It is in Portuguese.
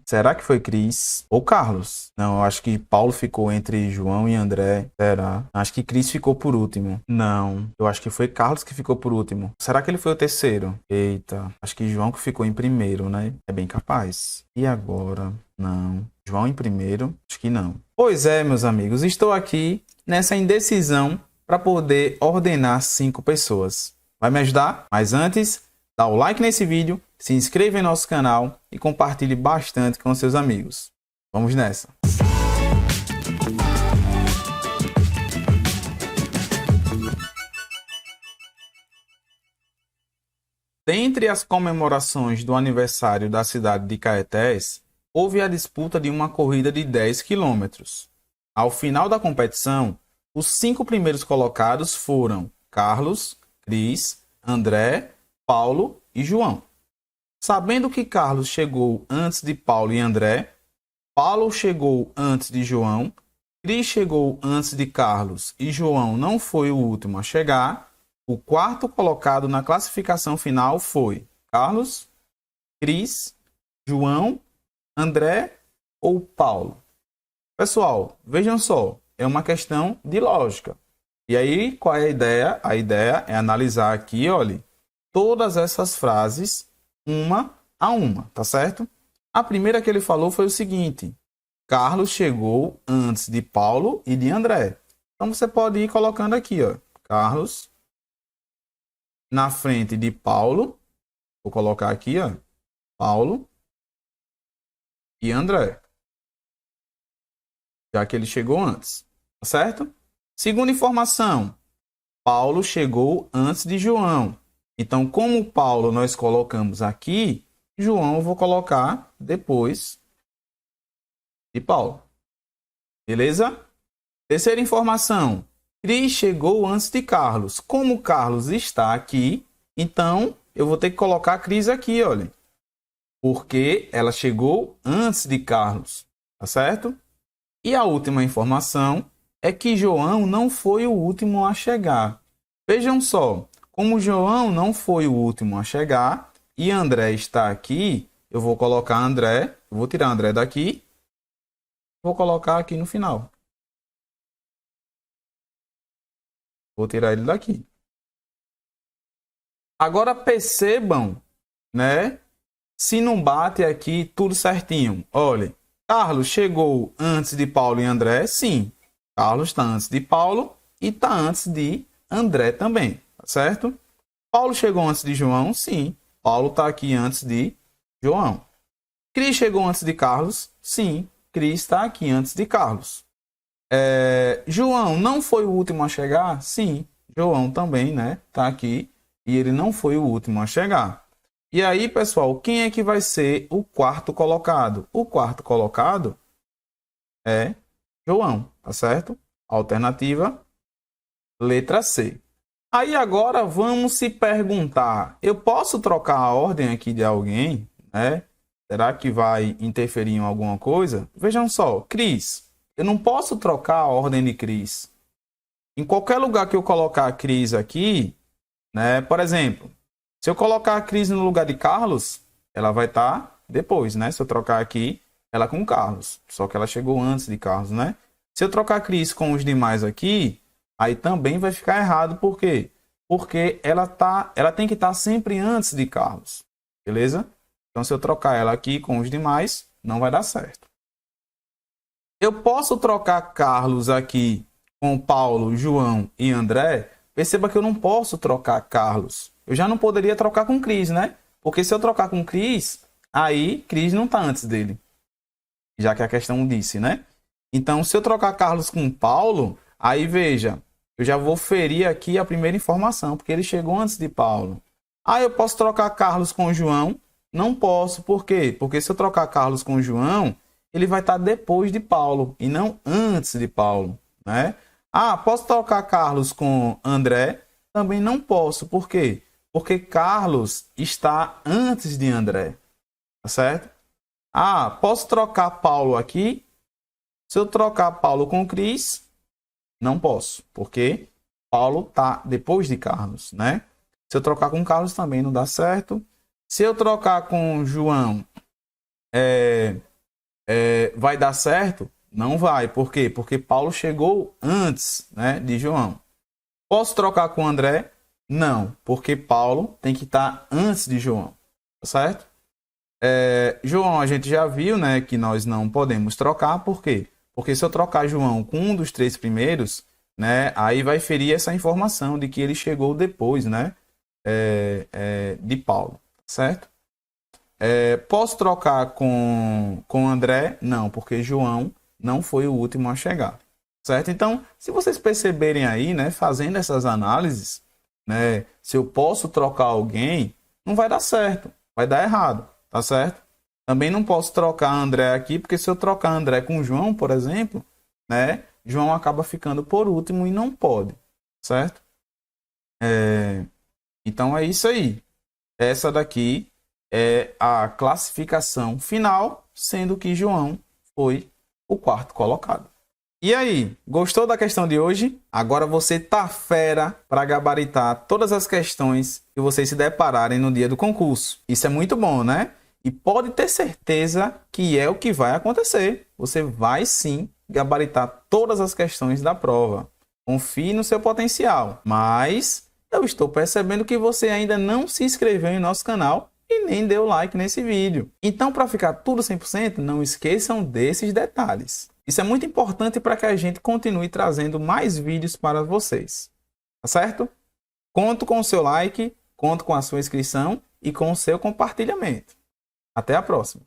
Será que foi Cris ou Carlos? Não, eu acho que Paulo ficou entre João e André. Será? Acho que Cris ficou por último. Não, eu acho que foi Carlos que ficou por último. Será que ele foi o terceiro? Eita, acho que João que ficou em primeiro, né? É bem capaz. E agora? Não. João em primeiro? Acho que não. Pois é, meus amigos, estou aqui nessa indecisão para poder ordenar 5 pessoas. Vai me ajudar? Mas antes, dá o like nesse vídeo, se inscreva em nosso canal e compartilhe bastante com seus amigos. Vamos nessa! Dentre as comemorações do aniversário da cidade de Caetés, houve a disputa de uma corrida de 10 quilômetros. Ao final da competição, os 5 primeiros colocados foram Carlos, Cris, André, Paulo e João. Sabendo que Carlos chegou antes de Paulo e André, Paulo chegou antes de João, Cris chegou antes de Carlos e João não foi o último a chegar, o quarto colocado na classificação final foi Carlos, Cris, João, André ou Paulo. Pessoal, vejam só, é uma questão de lógica. E aí, qual é a ideia? A ideia é analisar aqui, olha, todas essas frases uma a uma, tá certo? A primeira que ele falou foi o seguinte: Carlos chegou antes de Paulo e de André. Então você pode ir colocando aqui, ó, Carlos na frente de Paulo. Vou colocar aqui, ó, Paulo e André, já que ele chegou antes, tá certo? Segunda informação: Paulo chegou antes de João. Então, como Paulo nós colocamos aqui, João eu vou colocar depois de Paulo. Beleza? Terceira informação: Cris chegou antes de Carlos. Como Carlos está aqui, então eu vou ter que colocar a Cris aqui, olha. Porque ela chegou antes de Carlos, tá certo? E a última informação é que João não foi o último a chegar. Vejam só, como João não foi o último a chegar e André está aqui, eu vou colocar André, eu vou tirar André daqui, vou colocar aqui no final. Vou tirar ele daqui. Agora percebam, né? Se não bate aqui tudo certinho. Olha, Carlos chegou antes de Paulo e André? Sim. Carlos está antes de Paulo e está antes de André também, tá certo? Paulo chegou antes de João? Sim. Paulo está aqui antes de João. Cris chegou antes de Carlos? Sim. Cris está aqui antes de Carlos. João não foi o último a chegar? Sim. João também, né? Está aqui e ele não foi o último a chegar. E aí, pessoal, quem é que vai ser o quarto colocado? O quarto colocado é João, tá certo? Alternativa, letra C. Aí agora vamos se perguntar, eu posso trocar a ordem aqui de alguém, né? Será que vai interferir em alguma coisa? Vejam só, Cris, eu não posso trocar a ordem de Cris. Em qualquer lugar que eu colocar a Cris aqui, né? Por exemplo, se eu colocar a Cris no lugar de Carlos, ela vai estar depois, né? Se eu trocar aqui, ela com Carlos. Só que ela chegou antes de Carlos, né? Se eu trocar a Cris com os demais aqui, aí também vai ficar errado. Por quê? Porque ela tem que estar sempre antes de Carlos. Beleza? Então, se eu trocar ela aqui com os demais, não vai dar certo. Eu posso trocar Carlos aqui com Paulo, João e André? Perceba que eu não posso trocar Carlos. Eu já não poderia trocar com Cris, né? Porque se eu trocar com Cris, aí Cris não está antes dele. Já que a questão disse, né? Então, se eu trocar Carlos com Paulo, aí veja, eu já vou ferir aqui a primeira informação, porque ele chegou antes de Paulo. Ah, eu posso trocar Carlos com João? Não posso. Por quê? Porque se eu trocar Carlos com João, ele vai estar depois de Paulo e não antes de Paulo, né? Ah, posso trocar Carlos com André? Também não posso. Por quê? Porque Carlos está antes de André, tá certo? Ah, posso trocar Paulo aqui? Se eu trocar Paulo com Cris, não posso, porque Paulo está depois de Carlos, né? Se eu trocar com Carlos também não dá certo. Se eu trocar com João, vai dar certo? Não vai. Por quê? Porque Paulo chegou antes, né, de João. Posso trocar com André? Não, porque Paulo tem que estar antes de João, certo? João, a gente já viu, né, que nós não podemos trocar. Por quê? Porque se eu trocar João com um dos 3 primeiros, né, aí vai ferir essa informação de que ele chegou depois, né, de Paulo, certo? Posso trocar com André? Não, porque João não foi o último a chegar, certo? Então, se vocês perceberem aí, né, fazendo essas análises, né, se eu posso trocar alguém, não vai dar certo, vai dar errado, tá certo? Também não posso trocar André aqui, porque se eu trocar André com João, por exemplo, né, João acaba ficando por último e não pode, certo? Então é isso aí. Essa daqui é a classificação final, sendo que João foi o 4º colocado. E aí, gostou da questão de hoje? Agora você tá fera para gabaritar todas as questões que vocês se depararem no dia do concurso. Isso é muito bom, né? E pode ter certeza que é o que vai acontecer. Você vai sim gabaritar todas as questões da prova. Confie no seu potencial. Mas eu estou percebendo que você ainda não se inscreveu em nosso canal e nem deu like nesse vídeo. Então, para ficar tudo 100%, não esqueçam desses detalhes. Isso é muito importante para que a gente continue trazendo mais vídeos para vocês. Tá certo? Conto com o seu like, conto com a sua inscrição e com o seu compartilhamento. Até a próxima!